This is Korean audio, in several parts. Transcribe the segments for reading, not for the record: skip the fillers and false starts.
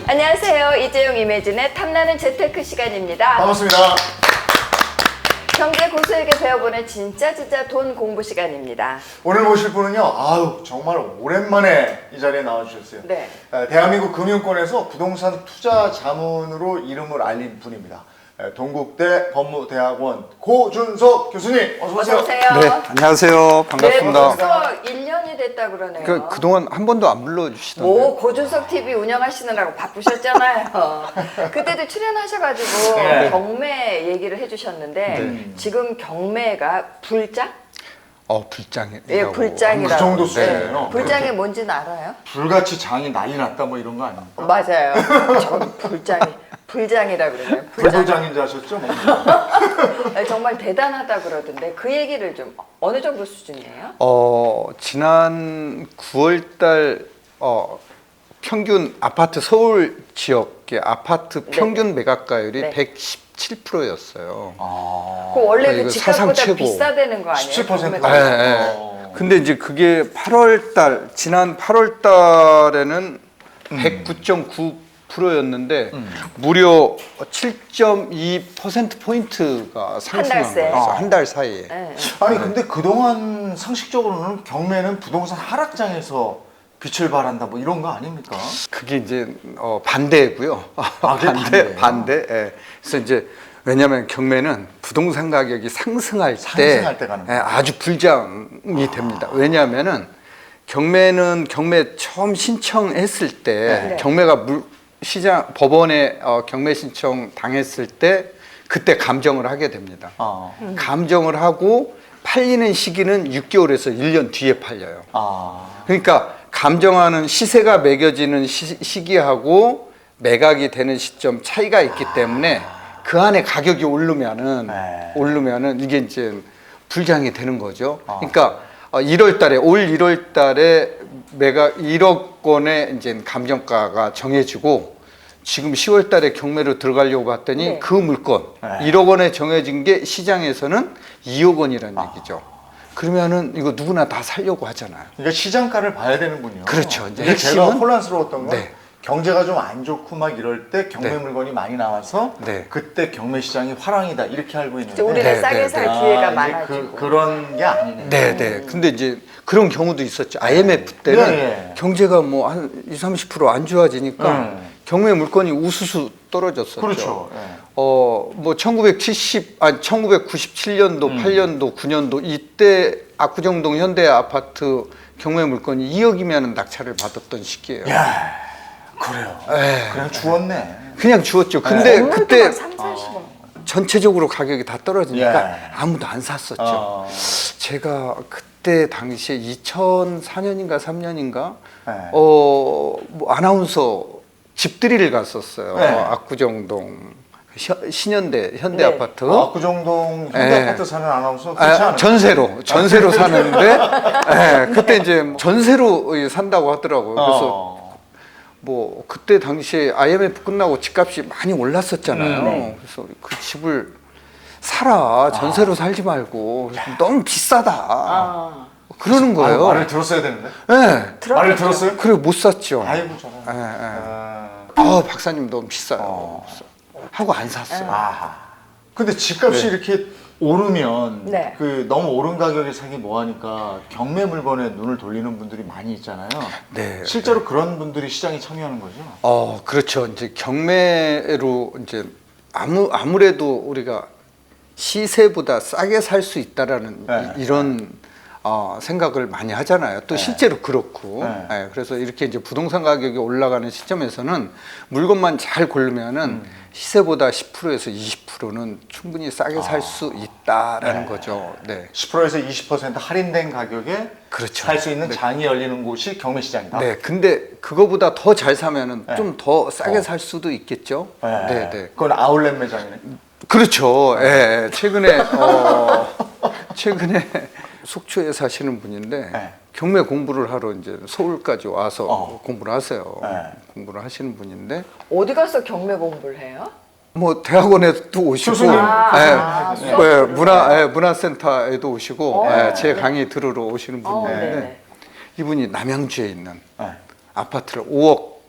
안녕하세요. 이재용 이매진의 탐나는 재테크 시간입니다. 반갑습니다. 경제 고수에게 배워보는 진짜 돈 공부 시간입니다. 오늘 모실 분은요, 정말 오랜만에 이 자리에 나와주셨어요. 네. 대한민국 금융권에서 부동산 투자 자문으로 이름을 알린 분입니다. 동국대 법무대학원 고준석 교수님, 어서 오세요. 어서 오세요. 네, 안녕하세요. 반갑습니다. 네, 벌써 1년이 됐다 그러네요. 그동안 한 번도 안 불러주시던데. 뭐 고준석 TV 운영하시느라고 바쁘셨잖아요. 그때도 출연하셔가지고 네. 경매 얘기를 해주셨는데 지금 경매가 불장? 불장이라고. 예, 불장이라고. 그 정도 수준이에요. 네. 불장이 뭔지는 알아요? 불같이 장이 난리 났다 뭐 이런 거 아닙니까? 맞아요. 전 불장이라 그러네요. 불도장인 줄 아셨죠? 네, 정말 대단하다 그러던데 그 얘기를 좀 어느 정도 수준이에요? 지난 9월달 평균 아파트 서울 지역의 아파트 평균 매각가율이 네. 117%였어요. 그 원래 이거 그 사상 집값보다 최고. 비싸대는 거 아니에요? 17%. 경매가? 근데 이제 그게 8월달 지난 8월달에는 109.9%였는데 무려 7.2% 포인트가 상승한 달 새. 거예요. 한 달 사이에. 네. 아니 근데 그동안 상식적으로는 경매는 부동산 하락장에서 빛을 발한다 뭐 이런 거 아닙니까? 그게 이제 반대고요. 그게 반대. 예. 그래서 이제 왜냐하면 경매는 부동산 가격이 상승할 상승할 때 가는 거예요. 아주 불장이 됩니다. 왜냐하면은 경매 처음 신청했을 때 네. 경매가 법원에 경매 신청 당했을 때 그때 감정을 하게 됩니다. 감정을 하고 팔리는 시기는 6개월에서 1년 뒤에 팔려요. 그러니까 감정하는 시세가 매겨지는 시기하고 매각이 되는 시점 차이가 있기 때문에 그 안에 가격이 오르면은 이게 이제 불장이 되는 거죠. 그러니까 1월 달에 올 1월 달에 매각 1억 원의 이제 감정가가 정해지고 지금 10월 달에 경매로 들어가려고 봤더니 네. 그 물건 1억 원에 정해진 게 시장에서는 2억 원이라는 얘기죠. 그러면은 이거 누구나 다 살려고 하잖아요. 그러니까 시장가를 봐야 되는군요. 그렇죠. 이제 근데 제가 핵심은 혼란스러웠던 건 네. 경제가 좀 안 좋고 막 이럴 때 경매 네. 물건이 많이 나와서 네. 그때 경매 시장이 화랑이다 이렇게 알고 있는데 우리는 네, 싸게 네, 살 네. 기회가 이제 많아지고. 그런 게 아니네요. 네. 근데 이제 그런 경우도 있었죠. IMF 때는 네. 경제가 뭐 한 20, 30% 안 좋아지니까 경매 물건이 우수수 떨어졌었죠. 그렇죠. 네. 뭐 1997년도, 8년도, 9년도 이때 압구정동 현대 아파트 경매 물건이 2억이면 낙찰을 받았던 시기예요. 야, 그래요. 네. 그냥 주웠네. 그냥 주었죠. 근데 건물도 그때 막 3, 40억. 전체적으로 가격이 다 떨어지니까 예. 아무도 안 샀었죠. 제가 그때 당시에 2004년인가 3년인가 네. 뭐 아나운서 집들이를 갔었어요. 네. 압구정동 신현대 현대 네. 아파트. 압구정동 현대 아파트 사는 아나운서 그렇지 않아요? 전세로 사는데 그때 이제 전세로 산다고 하더라고요. 그래서 뭐 그때 당시에 IMF 끝나고 집값이 많이 올랐었잖아요. 네. 그래서 그 집을 사라, 전세로 살지 말고 너무 비싸다. 그러는 거예요. 말을 들었어야 되는데. 네. 말을 들었어요? 그래 못 샀죠. 아이고 저런. 박사님 너무 비싸요. 하고 안 샀어요. 근데 집값이 이렇게 오르면 네. 그 너무 오른 가격에 사기 뭐하니까 경매 물건에 눈을 돌리는 분들이 많이 있잖아요. 네. 실제로 그런 분들이 시장에 참여하는 거죠. 그렇죠. 이제 경매로 이제 아무래도 우리가 시세보다 싸게 살 수 있다라는 네. 이런 생각을 많이 하잖아요. 또 실제로 그렇고. 네. 네, 그래서 이렇게 이제 부동산 가격이 올라가는 시점에서는 물건만 잘 고르면은 시세보다 10%에서 20%는 충분히 싸게 살 수 있다라는 거죠. 네. 10%에서 20% 할인된 가격에 그렇죠. 살 수 있는 장이 열리는 곳이 경매 시장이다. 네. 근데 그거보다 더 잘 사면은 네. 좀 더 싸게 살 수도 있겠죠. 네, 네. 그건 아울렛 매장이네. 그렇죠. 예, 최근에 속초에 사시는 분인데 네. 경매 공부를 하러 이제 서울까지 와서 공부를 하세요. 네. 공부를 하시는 분인데 어디 가서 경매 공부를 해요? 뭐 대학원에도 오시고, 교수님. 문화센터에도 오시고, 제 강의 들으러 오시는 분인데 네네. 이분이 남양주에 있는 네. 아파트를 5억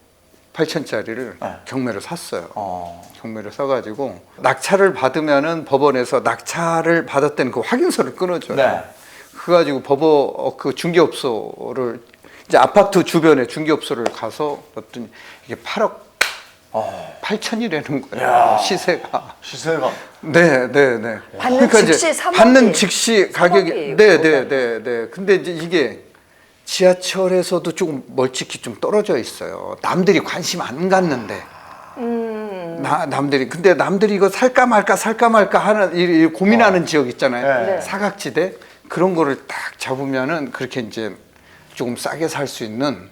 8천짜리를 네. 경매로 샀어요. 경매를 사가지고 낙찰을 받으면은 법원에서 낙찰을 받았다는 그 확인서를 끊어줘요. 네. 그래가지고 그 중개업소를 이제 아파트 주변에 중개업소를 가서 어떤 이게 8억 8천이라는 거예요. 시세가. 시세가. 네. 받는 즉시 이제 3억이, 받는 즉시 가격이 3억이 네. 근데 이제 이게 지하철에서도 조금 멀찍이 좀 떨어져 있어요. 남들이 관심 안 갖는데. 근데 남들이 이거 살까 말까 하는 이 고민하는 지역 있잖아요. 네. 사각지대 그런 거를 딱 잡으면은 그렇게 이제 조금 싸게 살 수 있는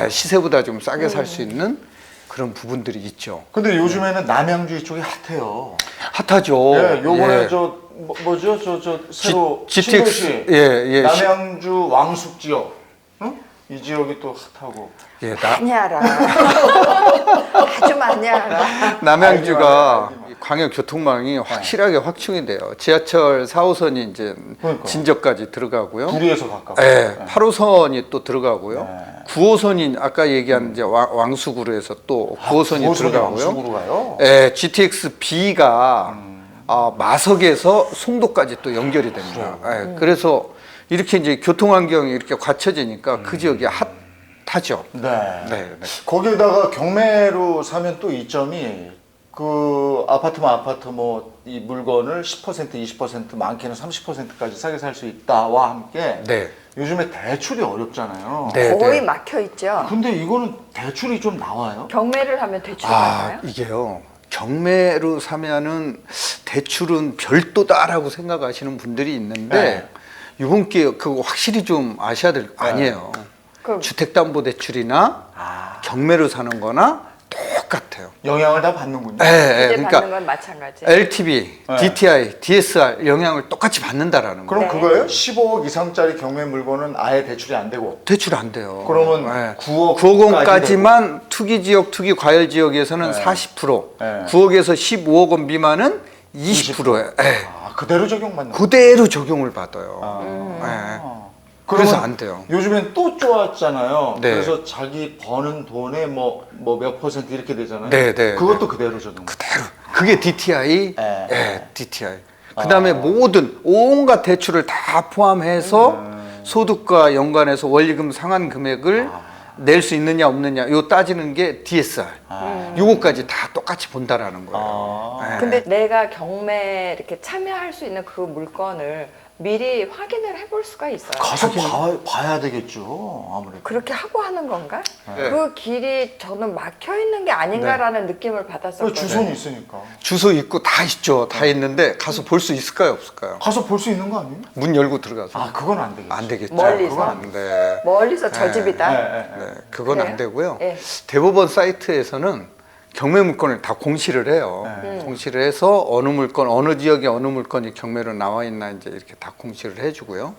시세보다 좀 싸게 살 수 있는 그런 부분들이 있죠. 근데 요즘에는 남양주 이쪽이 핫해요. 핫하죠. 예, 요번에 예. 뭐죠? 저 새로 GTX 신도시 예. 남양주 왕숙 지역. 응? 이 지역이 또 핫하고. 예, 많이 알아. 아주 많이 알아. 남양주가 알죠. 광역 교통망이 확실하게 확충이 돼요. 지하철 4호선이 이제 그러니까. 진저까지 들어가고요. 구리에서 가깝고. 네, 8호선이 또 들어가고요. 네. 9호선이 아까 얘기한 이제 왕숙으로 해서 또 9호선이 구호선이 들어가고요. 왕숙으로 가요? 네, GTX B가 마석에서 송도까지 또 연결이 됩니다. 네, 그래서 이렇게 이제 교통 환경이 이렇게 갖춰지니까 그 지역이 핫하죠. 네. 거기에다가 경매로 사면 또 이점이 그 아파트 뭐 이 물건을 10% 20% 많게는 30%까지 싸게 살 수 있다와 함께 네. 요즘에 대출이 어렵잖아요. 네. 거의 막혀 있죠. 근데 이거는 대출이 좀 나와요? 경매를 하면 대출이 받아요? 이게요. 경매로 사면은 대출은 별도다라고 생각하시는 분들이 있는데 이번 기회에 그거 확실히 좀 아셔야 될 거 아니에요. 그럼- 주택담보대출이나 경매로 사는 거나 똑같아요. 영향을 다 받는군요. 이제 그러니까 받는 건 마찬가지. LTV, DTI, DSR 영향을 똑같이 받는다라는 그럼 거예요. 그거예요? 15억 이상짜리 경매 물건은 아예 대출이 안 되고 대출 안 돼요. 그러면 9억 9억 원까지만 투기 지역, 투기 과열 지역에서는 40%, 9억에서 15억 원 미만은 20%예요. 그대로 적용받는 거예요? 그대로 적용을 받아요. 그래서 안 돼요. 요즘엔 또 좋았잖아요. 네. 그래서 자기 버는 돈에 뭐 몇 퍼센트 이렇게 되잖아요. 네. 그것도 그대로 적용. 그대로. 그게 DTI. 네. DTI. 그다음에 모든 온갖 대출을 다 포함해서 소득과 연관해서 원리금 상환 금액을 낼 수 있느냐 없느냐 요 따지는 게 DSR. 요거까지 다 똑같이 본다라는 거예요. 근데 내가 경매 이렇게 참여할 수 있는 그 물건을 미리 확인을 해볼 수가 있어요. 가서 봐야 되겠죠. 아무래도. 그렇게 하고 하는 건가? 네. 그 길이 저는 막혀 있는 게 아닌가라는 느낌을 받았었거든요. 주소는 있으니까. 주소 있고 다 있죠. 다 있는데 가서 볼 수 있을까요, 없을까요? 가서 볼 수 있는 거 아니에요? 문 열고 들어가서. 그건 안 되겠죠. 안 되겠죠. 멀리서? 그건 안 돼. 멀리서 저 집이다. 네, 그건 그래요? 안 되고요. 예. 대법원 사이트에서는 경매 물건을 다 공시를 해요. 공시를 해서 어느 물건, 어느 지역에 어느 물건이 경매로 나와 있나 이제 이렇게 다 공시를 해주고요.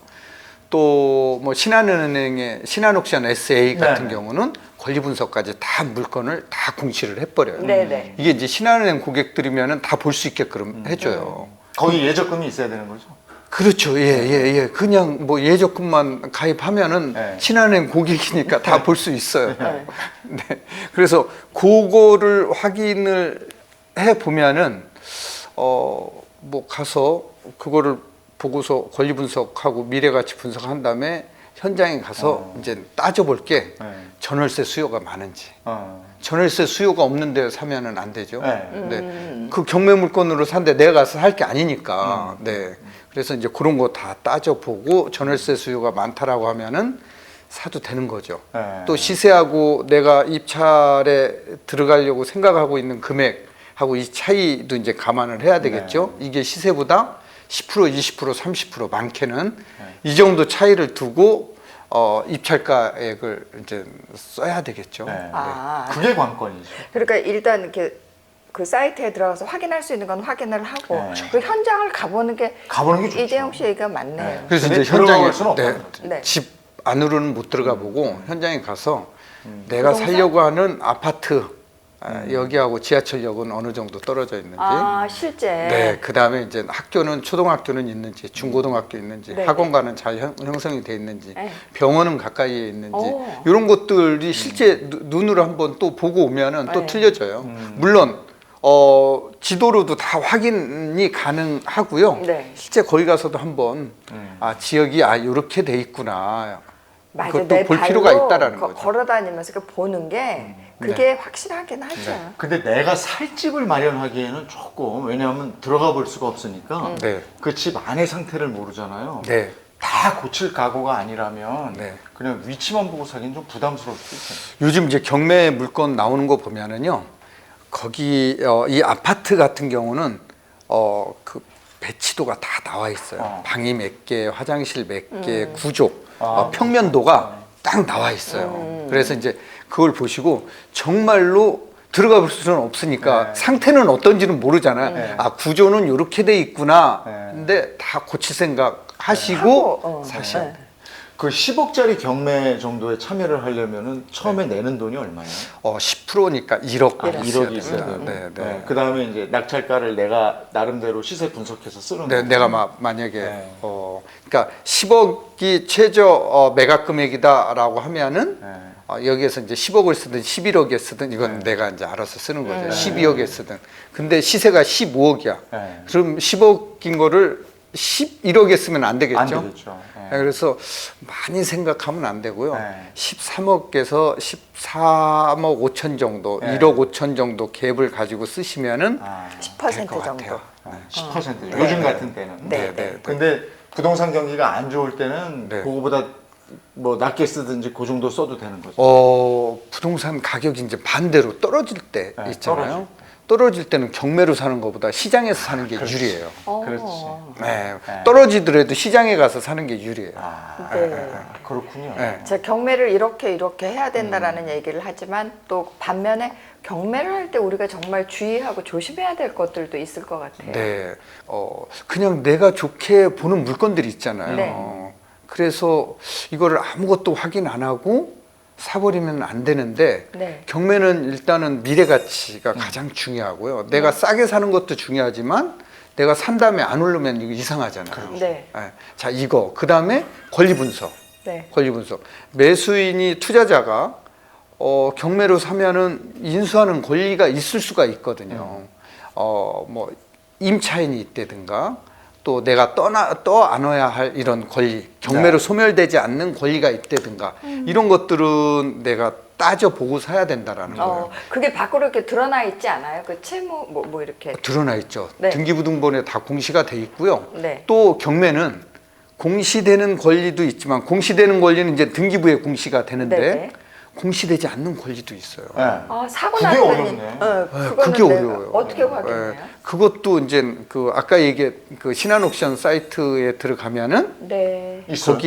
또 뭐 신한은행의 신한옥션 SA 같은 네. 경우는 권리 분석까지 다 물건을 다 공시를 해버려요. 네네. 이게 이제 신한은행 고객들이면은 다 볼 수 있게끔 해줘요. 거기 예적금이 있어야 되는 거죠? 그렇죠. 예. 그냥 뭐 예적금만 가입하면은 네. 신한은행 고객이니까 다 볼 수 있어요. 네. 네. 그래서 그거를 확인을 해 보면은 뭐 가서 그거를 보고서 권리 분석하고 미래 가치 분석한 다음에 현장에 가서 이제 따져 볼 게 전월세 수요가 많은지. 전월세 수요가 없는 데 사면은 안 되죠. 네. 그 경매 물건으로 산데 내가 가서 살 게 아니니까. 네. 그래서 이제 그런 거 다 따져보고 전월세 수요가 많다라고 하면은 사도 되는 거죠. 또 시세하고 내가 입찰에 들어가려고 생각하고 있는 금액하고 이 차이도 이제 감안을 해야 되겠죠. 이게 시세보다 10%, 20%, 30% 많게는 이 정도 차이를 두고 입찰가액을 이제 써야 되겠죠. 그게 관건이죠. 그러니까 일단 이렇게 그 사이트에 들어가서 확인할 수 있는 건 확인을 하고 그 현장을 가보는 게 좋죠. 이재용 씨 얘기가 맞네요. 그래서 근데 이제 들어갈 현장에 수는 없다는 거죠. 네. 집 안으로는 못 들어가 보고 현장에 가서 내가 살려고 하는 아파트 여기하고 지하철역은 어느 정도 떨어져 있는지. 아, 실제. 네, 그 다음에 이제 학교는 초등학교는 있는지, 중고등학교 있는지, 네. 학원가는 잘 형성이 돼 있는지, 네. 병원은 가까이에 있는지, 오. 이런 것들이 실제 눈으로 한번 또 보고 오면은 또 네. 틀려져요. 물론 지도로도 다 확인이 가능하고요. 네. 실제 거기 가서도 한번 지역이 이렇게 돼 있구나. 맞아, 그것도 내 볼 발로 필요가 있다라는 거죠. 걸어다니면서 그 보는 게 그게 확실하긴 하죠. 근데 내가 살 집을 마련하기에는 조금, 왜냐하면 들어가 볼 수가 없으니까 네. 그 집 안의 상태를 모르잖아요. 네. 다 고칠 각오가 아니라면 네. 그냥 위치만 보고 사기는 좀 부담스러울 수 있어요. 요즘 이제 경매 물건 나오는 거 보면은요, 거기 이 아파트 같은 경우는 그 배치도가 다 나와 있어요. 방이 몇 개, 화장실 몇 개, 구조, 평면도가 딱 나와 있어요. 그래서 이제 그걸 보시고 정말로 들어가 볼 수는 없으니까 네. 상태는 어떤지는 모르잖아요. 네. 구조는 이렇게 돼 있구나. 네. 근데 다 고칠 생각 하시고 하고, 사셔야 돼요. 그 10억짜리 경매 정도에 참여를 하려면은 처음에 내는 돈이 얼마예요? 10%니까 1억 1억이 있어야 되고. 네, 네. 그 다음에 이제 낙찰가를 내가 나름대로 시세 분석해서 쓰는 네, 거고. 내가 만약에 네. 그러니까 10억이 최저 매각 금액이다라고 하면은 네. 여기에서 이제 10억을 쓰든 11억에 쓰든 이건 내가 이제 알아서 쓰는 거죠. 12억에 쓰든. 근데 시세가 15억이야. 네. 그럼 10억인 거를 11억에 쓰면 안 되겠죠. 안 되겠죠. 네. 그래서 많이 생각하면 안 되고요. 네. 13억에서 13억 5천 정도, 네. 1억 5천 정도 갭을 가지고 쓰시면은 10% 될 것 정도. 같아요. 10% 네. 요즘 네. 같은 때는. 네, 네. 근데 부동산 경기가 안 좋을 때는 네. 그거보다 뭐 낮게 쓰든지 그 정도 써도 되는 거죠. 부동산 가격이 이제 반대로 떨어질 때 네, 있잖아요. 떨어질 때는 경매로 사는 것보다 시장에서 사는 게 유리해요. 그렇지. 네. 네. 떨어지더라도 시장에 가서 사는 게 유리해요. 네. 그렇군요. 네. 제가 경매를 이렇게 해야 된다라는 얘기를 하지만 또 반면에 경매를 할 때 우리가 정말 주의하고 조심해야 될 것들도 있을 것 같아요. 네. 그냥 내가 좋게 보는 물건들이 있잖아요. 네. 그래서 이거를 아무것도 확인 안 하고 사버리면 안 되는데 네. 경매는 일단은 미래 가치가 가장 중요하고요. 내가 싸게 사는 것도 중요하지만 내가 산 다음에 안 오르면 이거 이상하잖아요. 네. 네. 자, 이거. 그 다음에 권리 분석. 네. 권리 분석. 매수인이 투자자가 경매로 사면은 인수하는 권리가 있을 수가 있거든요. 뭐 임차인이 있다든가 또 내가 떠안아야 할 이런 권리, 경매로 소멸되지 않는 권리가 있다든가 이런 것들은 내가 따져보고 사야 된다라는 거예요. 그게 밖으로 이렇게 드러나 있지 않아요? 그 채무 뭐 이렇게. 드러나 있죠. 네. 등기부등본에 다 공시가 돼 있고요. 네. 또 경매는 공시되는 권리도 있지만 공시되는 권리는 이제 등기부에 공시가 되는데 네네. 공시되지 않는 권리도 있어요. 네. 사고 그게 나면 어렵네. 그거는 그게 내가 어려워요. 어떻게 확인해요? 그것도 이제 그 아까 얘기한 그 신한옥션 사이트에 들어가면은 네. 있어요?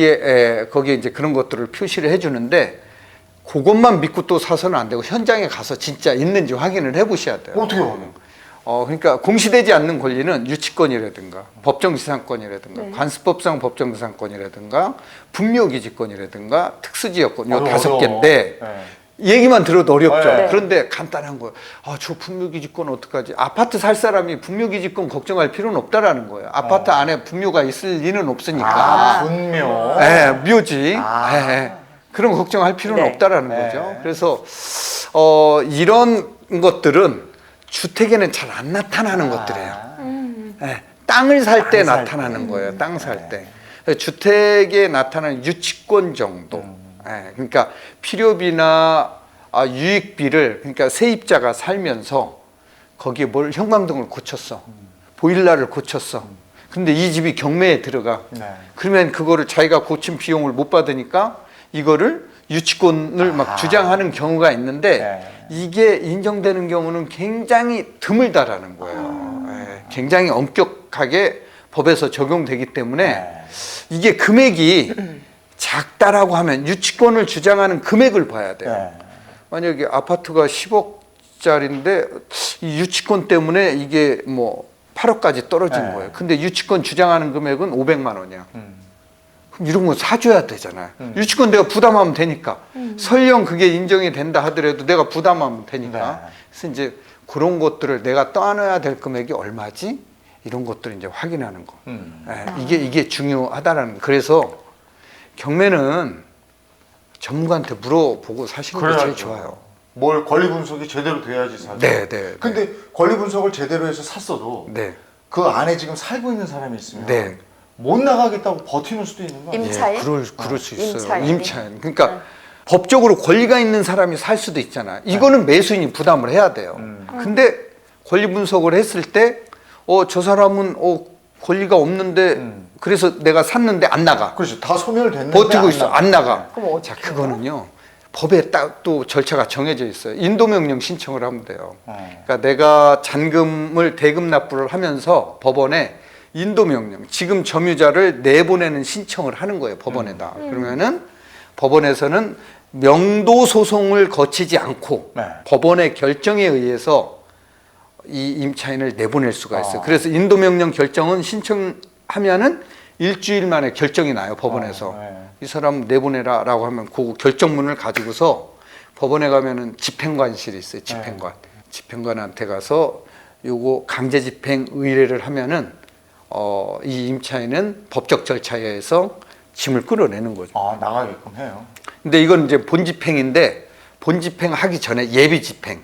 거기에 이제 그런 것들을 표시를 해주는데 그것만 믿고 또 사서는 안 되고 현장에 가서 진짜 있는지 확인을 해보셔야 돼요. 어떻게 확인? 그러니까 공시되지 않는 권리는 유치권이라든가 법정지상권이라든가 네. 관습법상 법정지상권이라든가 분묘기지권이라든가 특수지역권 요 다섯 어려워. 개인데 네. 얘기만 들어도 어렵죠. 네. 그런데 간단한 거예요. 저 분묘기지권 어떡하지? 아파트 살 사람이 분묘기지권 걱정할 필요는 없다라는 거예요. 아파트 안에 분묘가 있을 리는 없으니까. 분묘. 예, 묘지. 아. 예, 그런 거 걱정할 필요는 네. 없다라는 네. 거죠. 그래서 이런 것들은 주택에는 잘 안 나타나는 것들이에요. 예, 땅을 살 때 나타나는 거예요. 땅 살 때. 주택에 나타나는 유치권 정도. 예, 그러니까 필요비나 유익비를 그러니까 세입자가 살면서 거기에 뭘 형광등을 고쳤어. 보일러를 고쳤어. 근데 이 집이 경매에 들어가. 네. 그러면 그거를 자기가 고친 비용을 못 받으니까 이거를 유치권을 막 주장하는 경우가 있는데 네. 이게 인정되는 경우는 굉장히 드물다라는 거예요. 예, 굉장히 엄격하게 법에서 적용되기 때문에 네. 이게 금액이 작다라고 하면 유치권을 주장하는 금액을 봐야 돼요. 네. 만약에 아파트가 10억짜리인데 이 유치권 때문에 이게 뭐 8억까지 떨어진 네. 거예요. 근데 유치권 주장하는 금액은 500만 원이야. 그럼 이런 거 사줘야 되잖아요. 유치권 내가 부담하면 되니까. 설령 그게 인정이 된다 하더라도 내가 부담하면 되니까. 네. 그래서 이제 그런 것들을 내가 떠안아야 될 금액이 얼마지? 이런 것들을 이제 확인하는 거. 이게 중요하다라는. 그래서 경매는 전문가한테 물어보고 사시는 게 제일 좋아요. 뭘 권리 분석이 제대로 돼야지 사죠. 네, 네. 근데 권리 분석을 제대로 해서 샀어도 네. 그 안에 지금 살고 있는 사람이 있으면 네. 못 나가겠다고 버티는 수도 있는 거 아니에요? 임차인? 그럴 수 있어요. 임차인. 임차인. 그러니까 법적으로 권리가 있는 사람이 살 수도 있잖아요. 이거는 매수인이 부담을 해야 돼요. 근데 권리 분석을 했을 때, 저 사람은 권리가 없는데, 그래서 내가 샀는데 안 나가. 그렇죠. 다 소멸됐는데 버티고 있어. 안 나가. 그럼 어떻게 자, 그거는요. 법에 딱 또 절차가 정해져 있어요. 인도명령 신청을 하면 돼요. 그러니까 내가 잔금을 대금 납부를 하면서 법원에 인도명령, 지금 점유자를 내보내는 신청을 하는 거예요. 법원에다. 그러면은 법원에서는 명도 소송을 거치지 않고 네. 법원의 결정에 의해서 이 임차인을 내보낼 수가 있어요. 그래서 인도명령 결정은 신청하면은 일주일 만에 결정이 나요. 법원에서. 네. 이 사람 내보내라라고 하면 그 결정문을 가지고서 법원에 가면은 집행관실이 있어요. 집행관. 집행관한테 가서 요거 강제 집행 의뢰를 하면은 이 임차인은 법적 절차에 의해서 짐을 끌어내는 거죠. 나가게끔 해요. 근데 이건 이제 본집행인데 본집행하기 전에 예비집행.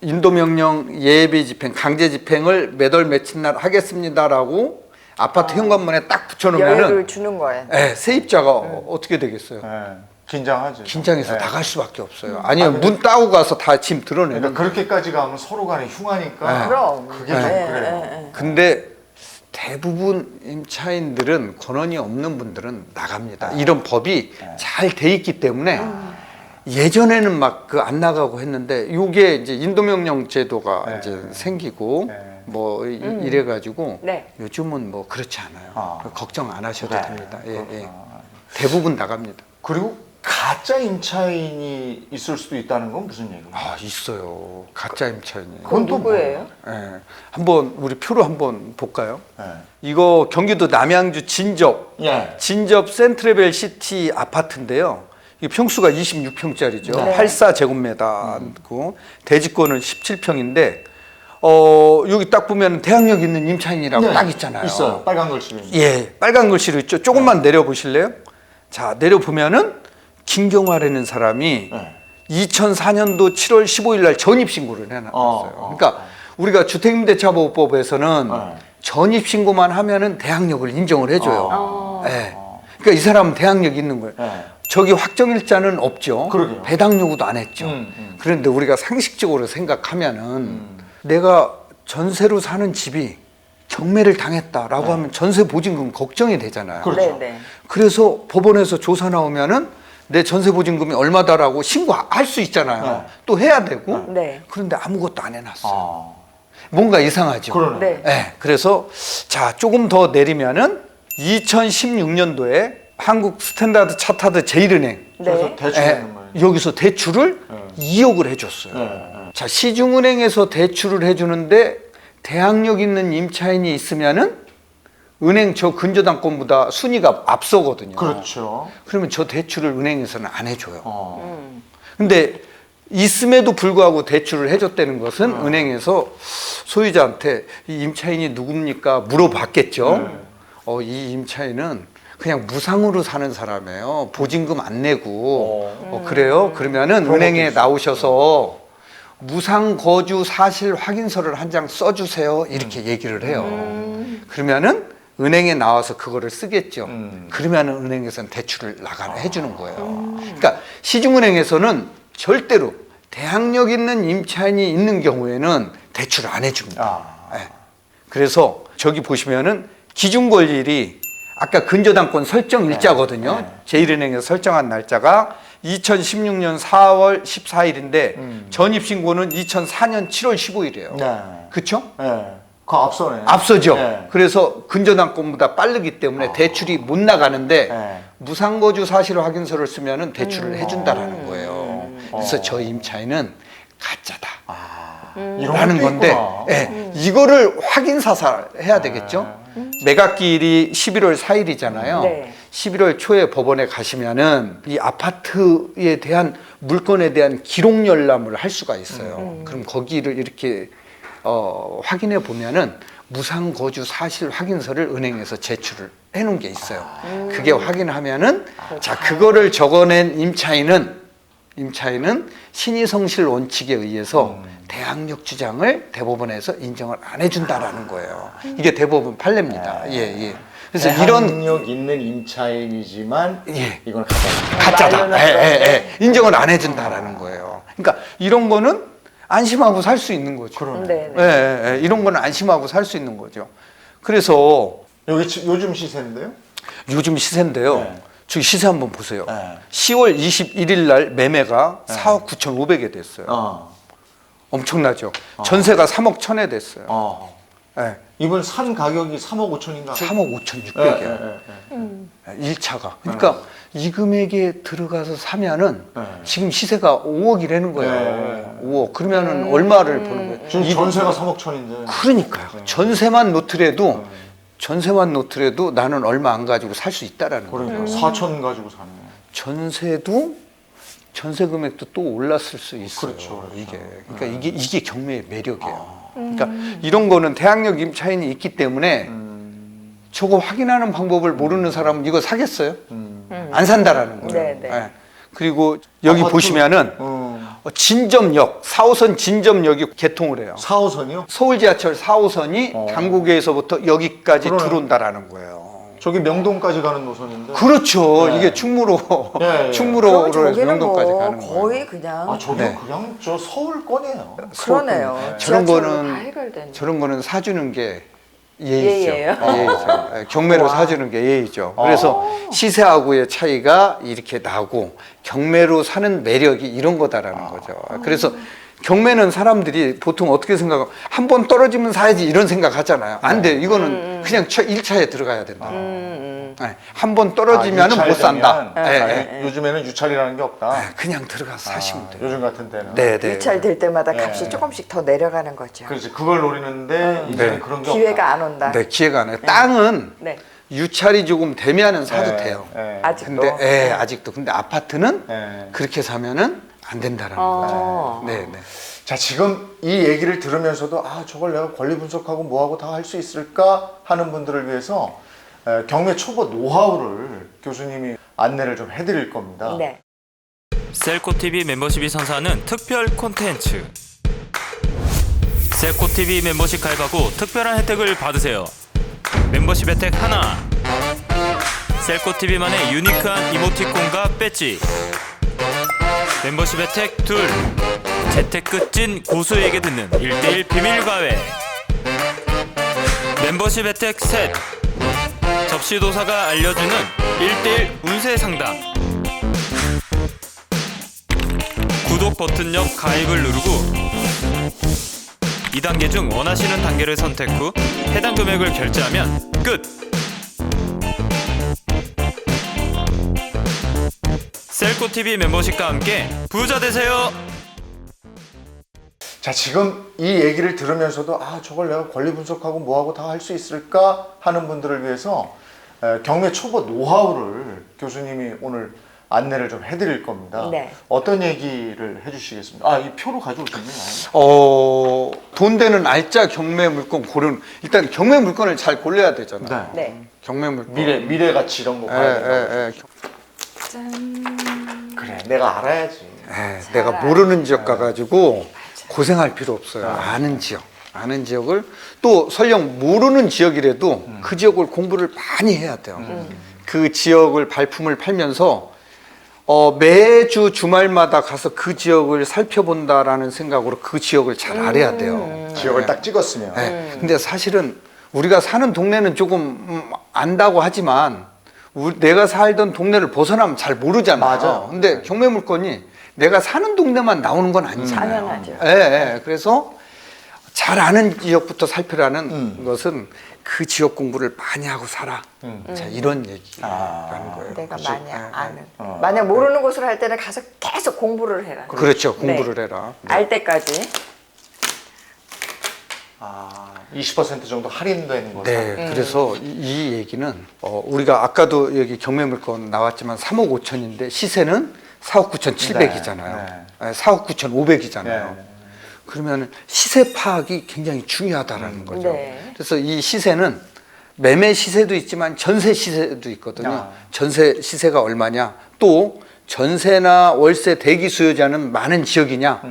인도명령 예비집행, 강제집행을 몇 월 며칠 날 하겠습니다라고 아파트 현관문에 딱 붙여놓으면은 여유를 주는 거예요. 네, 세입자가 어떻게 되겠어요? 네. 긴장하죠. 긴장해서 네. 나갈 수밖에 없어요. 아니면 문 따고 가서 다 짐 드러내는. 그러니까 그렇게까지 가면 서로 간에 흉하니까 그럼. 그게 좀 그래요. 근데 대부분 임차인들은 권한이 없는 분들은 나갑니다. 이런 법이 잘 돼 있기 때문에 예전에는 막 그 안 나가고 했는데 요게 이제 인도명령 제도가 이제 생기고 뭐 이래가지고 네. 요즘은 뭐 그렇지 않아요. 걱정 안 하셔도 네. 됩니다. 예. 대부분 나갑니다. 그리고 가짜 임차인이 있을 수도 있다는 건 무슨 얘기예요? 있어요. 가짜 임차인이. 그건 또 누구예요? 예. 한번 우리 표로 한번 볼까요? 네. 이거 경기도 남양주 진접 예. 진접 센트레벨 시티 아파트인데요. 이 평수가 26평짜리죠. 네. 84제곱미터고 대지권은 17평인데 여기 딱 보면 대학력 있는 임차인이라고 딱 있잖아요. 있어요. 빨간 글씨로. 예, 빨간 글씨로 있죠. 조금만 내려 보실래요? 자, 내려 보면은 김경화라는 사람이 2004년도 7월 15일 날 전입 신고를 해놨어요. 그러니까 우리가 주택임대차보호법에서는 전입 신고만 하면은 대학력을 인정을 해줘요. 예. 그러니까 이 사람은 대학력이 있는 거예요. 저기 확정일자는 없죠. 그러게요. 배당 요구도 안 했죠. 그런데 우리가 상식적으로 생각하면은 내가 전세로 사는 집이 경매를 당했다라고 하면 전세 보증금 걱정이 되잖아요. 그렇죠. 네. 그래서 법원에서 조사 나오면은 내 전세 보증금이 얼마다라고 신고할 수 있잖아요. 또 해야 되고. 네. 그런데 아무것도 안 해놨어요. 뭔가 이상하죠. 그러네. 네. 네, 그래서 자 조금 더 내리면은 2016년도에 한국 스탠다드 차타드 제일은행 그래서 네. 대출하는 거예요. 여기서 대출을 2억을 해줬어요. 자 시중은행에서 대출을 해주는데 대학력 있는 임차인이 있으면은 은행 저 근저당권보다 순위가 앞서거든요. 그렇죠. 그러면 저 대출을 은행에서는 안 해줘요. 근데 있음에도 불구하고 대출을 해줬다는 것은 은행에서 소유자한테 이 임차인이 누굽니까 물어봤겠죠. 이 임차인은 그냥 무상으로 사는 사람이에요. 보증금 안 내고. 그래요? 그러면은 은행에 나오셔서 무상 거주 사실 확인서를 한 장 써주세요. 이렇게 얘기를 해요. 그러면은 은행에 나와서 그거를 쓰겠죠. 그러면은 은행에서는 대출을 해주는 거예요. 그러니까 시중은행에서는 절대로 대학력 있는 임차인이 있는 경우에는 대출을 안 해줍니다. 네. 그래서 저기 보시면은 기준권리일이 아까 근저당권 설정 일자거든요. 제1은행에서 설정한 날짜가 2016년 4월 14일인데 전입신고는 2004년 7월 15일이에요. 네. 그렇죠? 네. 그 앞서네. 앞서죠. 네. 그래서 근저당권보다 빠르기 때문에 대출이 못 나가는데 네. 무상거주 사실 확인서를 쓰면은 대출을 해준다라는 거예요. 그래서 저 임차인은 가짜다. 이런 라는 것도 건데 있구나. 이거를 확인 사살해야 되겠죠. 매각기일이 11월 4일이잖아요. 네. 11월 초에 법원에 가시면은 이 아파트에 대한 물건에 대한 기록 열람을 할 수가 있어요. 그럼 거기를 이렇게 확인해 보면은 무상 거주 사실 확인서를 은행에서 제출을 해 놓은 게 있어요. 그게 확인하면은 자, 그거를 적어낸 임차인은 신의성실 원칙에 의해서 대항력 주장을 대법원에서 인정을 안 해준다라는 거예요. 이게 대법원 판례입니다. 예, 예. 그래서 이런 대항력 있는 임차인이지만 예. 이건 가짜다. 가짜다. 예, 예, 예. 인정을 안 해준다라는 거예요. 그러니까 이런 거는 안심하고 살 수 있는 거죠. 그러네. 네. 예, 예, 예. 이런 거는 안심하고 살 수 있는 거죠. 그래서 여기 요즘 시세인데요? 요즘 시세인데요. 네. 저기 시세 한번 보세요. 네. 10월 21일 날 매매가 4억 9,500에 됐어요. 엄청나죠. 전세가 3억 1,000에 됐어요. 예. 이번 산 가격이 3억 5천인가? 3억 5,600이에요. 1차가. 그러니까 이 금액에 들어가서 사면은 지금 시세가 5억이라는 거예요. 5억. 그러면은 얼마를 보는 거예요? 지금 전세가 3억 천인데. 그러니까요. 전세만 놓더라도 나는 얼마 안 가지고 살 수 있다라는 거예요. 그러니까 4천 가지고 사네. 전세도 전세 금액도 또 올랐을 수 있어요. 그렇죠. 이게 그러니까 이게 경매의 매력이에요. 그러니까 이런 거는 대항력 임차인이 있기 때문에 저거 확인하는 방법을 모르는 사람은 이거 사겠어요? 안 산다라는 거예요. 네, 네. 예. 그리고 여기 아파트, 보시면은 진점역 4호선 진점역이 개통을 해요. 4호선이요? 서울 지하철 4호선이 당국에서부터 여기까지 그러네. 들어온다라는 거예요. 저기 명동까지 가는 노선인데. 그렇죠. 네. 이게 충무로 예, 예. 충무로로 그럼 해서 저기는 명동까지 뭐 가는 거예요. 거의 그냥 아, 저기 네. 그냥 저 서울권이에요. 그러네요. 저런 지하철로 다 거는 해결되네. 저런 거는 사주는 게 예의죠. 예의예요? 예의죠. 예, 경매로 사주는 게 예의죠. 그래서 시세하고의 차이가 이렇게 나고 경매로 사는 매력이 이런 거다라는 거죠. 그래서 경매는 사람들이 보통 어떻게 생각하고 한 번 떨어지면 사야지 이런 생각 하잖아요. 안 돼. 이거는 그냥 1차에 들어가야 된다. 한 번 떨어지면 못 산다. 예, 예. 요즘에는 유찰이라는 게 없다. 그냥 들어가서 사시면 돼요. 요즘 같은 때는. 네, 네. 유찰될 때마다 네. 값이 조금씩 더 내려가는 거죠. 그렇지. 그걸 노리는데 이제는 네. 그런 게 기회가 안 온다. 네, 기회가 안 해요. 땅은 네. 유찰이 조금 되면은 사도 없다. 돼요. 아직도. 근데 예, 아직도. 근데 아파트는 네. 그렇게 사면은 안 된다라는 거죠. 네, 네. 자, 지금 이 얘기를 들으면서도 아, 저걸 내가 권리 분석하고 뭐하고 다 할 수 있을까 하는 분들을 위해서 경매 초보 노하우를 교수님이 안내를 좀 해드릴 겁니다. 네. 셀코TV 멤버십이 선사하는 특별 콘텐츠. 셀코TV 멤버십 가입하고 특별한 혜택을 받으세요. 멤버십 혜택 하나, 셀코TV만의 유니크한 이모티콘과 배지. 멤버십 혜택 둘, 재테크 찐 고수에게 듣는 1대1 비밀과외. 멤버십 혜택 셋, 접시도사가 알려주는 1대1 운세 상담. 구독 버튼옆 가입을 누르고 2단계 중 원하시는 단계를 선택 후 해당 금액을 결제하면 끝! 셀코TV 멤버십과 함께 부자 되세요! 자, 지금 이 얘기를 들으면서도 아, 저걸 내가 권리 분석하고 뭐하고 다 할 수 있을까 하는 분들을 위해서 경매 초보 노하우를 교수님이 오늘 안내를 좀 해드릴 겁니다. 네. 어떤 얘기를 해주시겠습니까? 아, 이 표로 가져오셨네요. 돈 되는 알짜 경매 물건 고르는, 일단 경매 물건을 잘 골라야 되잖아요. 네. 경매 물건. 미래 가치 이런 거 봐야 된다. 예. 그래, 내가 알아야지. 내가 모르는 지역 가가지고 고생할 필요 없어요. 아는 지역을 또 설령 모르는 지역이라도 그 지역을 공부를 많이 해야 돼요. 그 지역을 발품을 팔면서 매주 주말마다 가서 그 지역을 살펴본다라는 생각으로 그 지역을 잘 알아야 돼요. 지역을 딱 찍었으면. 근데 사실은 우리가 사는 동네는 조금 안다고 하지만 내가 살던 동네를 벗어나면 잘 모르잖아요. 맞아. 근데 경매 물건이 내가 사는 동네만 나오는 건 아니잖아요. 당연하죠. 예. 그래서 잘 아는 지역부터 살피라는 것은 그 지역 공부를 많이 하고 살아. 자, 이런 얘기라는 거예요. 내가 그렇죠? 만약 아는. 만약 모르는 곳을 할 때는 가서 계속 공부를 해라. 그렇죠. 공부를 네. 해라. 알 때까지. 20% 정도 할인되는 거죠. 네, 그래서 이 얘기는 우리가 아까도 여기 경매 물건 나왔지만 3억 5천인데 시세는 4억 9천 7백이잖아요. 4억 9천 5백이잖아요. 그러면 시세 파악이 굉장히 중요하다라는 거죠. 네. 그래서 이 시세는 매매 시세도 있지만 전세 시세도 있거든요. 전세 시세가 얼마냐, 또 전세나 월세 대기 수요자는 많은 지역이냐,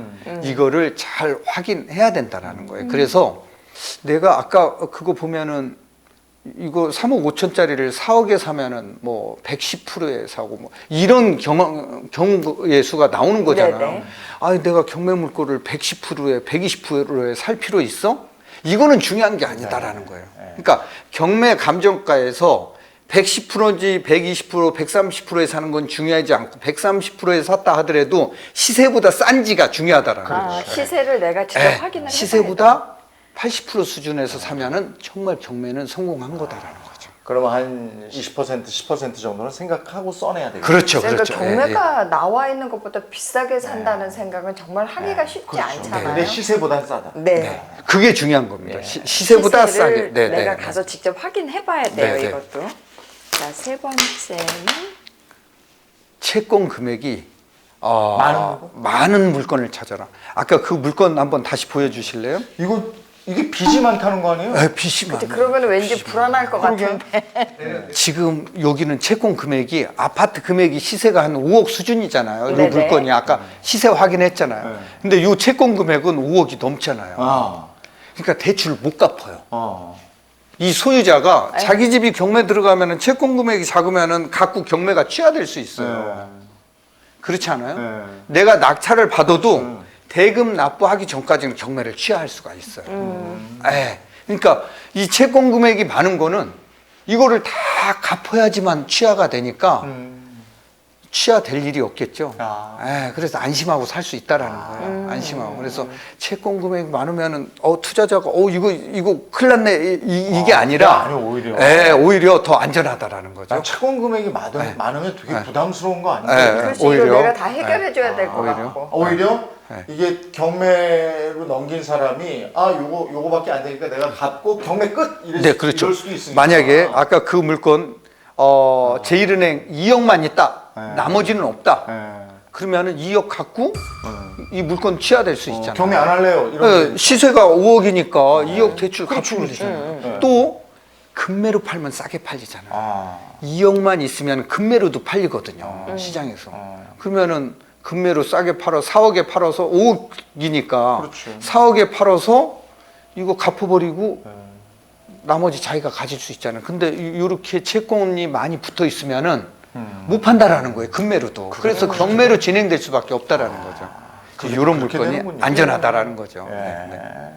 이거를 잘 확인해야 된다라는 거예요. 그래서 내가 아까 그거 보면은 이거 3억 5천짜리를 4억에 사면은 뭐 110%에 사고 뭐 이런 경우의 수가 나오는 거잖아요. 네네. 아, 내가 경매 물건을 110%에 120%에 살 필요 있어? 이거는 중요한 게 아니다라는 거예요. 그러니까 경매 감정가에서 110%인지 120%, 130%에 사는 건 중요하지 않고 130%에 샀다 하더라도 시세보다 싼지가 중요하다라는 거죠. 시세를 내가 직접 네, 확인을 시세보다 80% 수준에서 사면은 정말 경매는 성공한 거다라는 거죠. 그러면 한 20%, 10% 정도는 생각하고 써내야 되겠죠. 그렇죠, 그러니까 그렇죠. 경매가 나와 있는 것보다 비싸게 산다는 생각은 정말 하기가 쉽지 않잖아요. 근데 시세보단 싸다. 네. 그게 중요한 겁니다. 시세보다 싸게. 시세를 네, 내가 네. 가서 직접 확인해봐야 돼요. 네, 네. 이것도. 자, 세 번째는 채권 금액이 많은 많은 물건을 찾아라. 아까 그 물건 한번 다시 보여주실래요? 이게 빚이 많다는 거 아니에요? 빚이 많아. 그러면 왠지 불안할 것 같은데. 지금 여기는 채권 금액이 아파트 금액이 시세가 한 5억 수준이잖아요. 이 네네. 물건이 아까 시세 확인했잖아요. 근데 이 채권 금액은 5억이 넘잖아요. 그러니까 대출 못 갚아요. 이 소유자가 자기 집이 경매 들어가면은 채권 금액이 작으면은 갖고 경매가 취하될 수 있어요. 그렇지 않아요? 내가 낙찰을 받아도 대금 납부하기 전까지는 경매를 취하할 수가 있어요. 그러니까 이 채권 금액이 많은 거는 이거를 다 갚아야지만 취하가 되니까 취하될 일이 없겠죠. 그래서 안심하고 살 수 있다라는 거예요. 안심하고. 그래서 채권 금액이 많으면은 투자자가 이거 큰일 났네 이게 아니라 오히려 더 안전하다라는 거죠. 채권 금액이 많으면 되게 부담스러운 거 아니에요? 그렇지, 이거 내가 다 해결해줘야 될 것 같고. 오히려 이게 경매로 넘긴 사람이 요거밖에 안 되니까 내가 갚고 경매 끝 네, 그렇죠. 이럴 수도 있으니까. 만약에 아까 그 물건 제1은행 2억만 있다. 나머지는 없다. 그러면은 2억 갖고 이 물건 취하될 수 있잖아요. 경매 안 할래요. 이런 시세가 5억이니까 2억 대출 갚으면 되잖아요. 또 금매로 팔면 싸게 팔리잖아요. 2억만 있으면 금매로도 팔리거든요. 시장에서. 그러면은 금매로 싸게 팔아 4억에 팔아서 5억이니까 그렇죠. 4억에 팔아서 이거 갚아버리고 나머지 자기가 가질 수 있잖아요. 근데 이렇게 채권이 많이 붙어 있으면은 못 판다라는 거예요. 금매로도. 그래서 경매로 진행될 수밖에 없다라는 거죠. 이런 물건이 되는군요. 안전하다라는 거죠.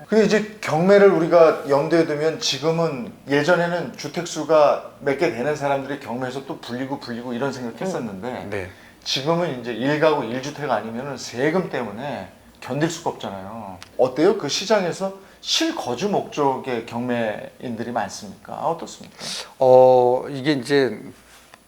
근데 이제 경매를 우리가 염두에 두면 지금은 예전에는 주택수가 몇 개 되는 사람들이 경매에서 또 불리고 이런 생각했었는데 네. 지금은 이제 1가구 1주택 아니면은 세금 때문에 견딜 수가 없잖아요. 어때요? 그 시장에서 실거주 목적의 경매인들이 많습니까? 어떻습니까? 이게 이제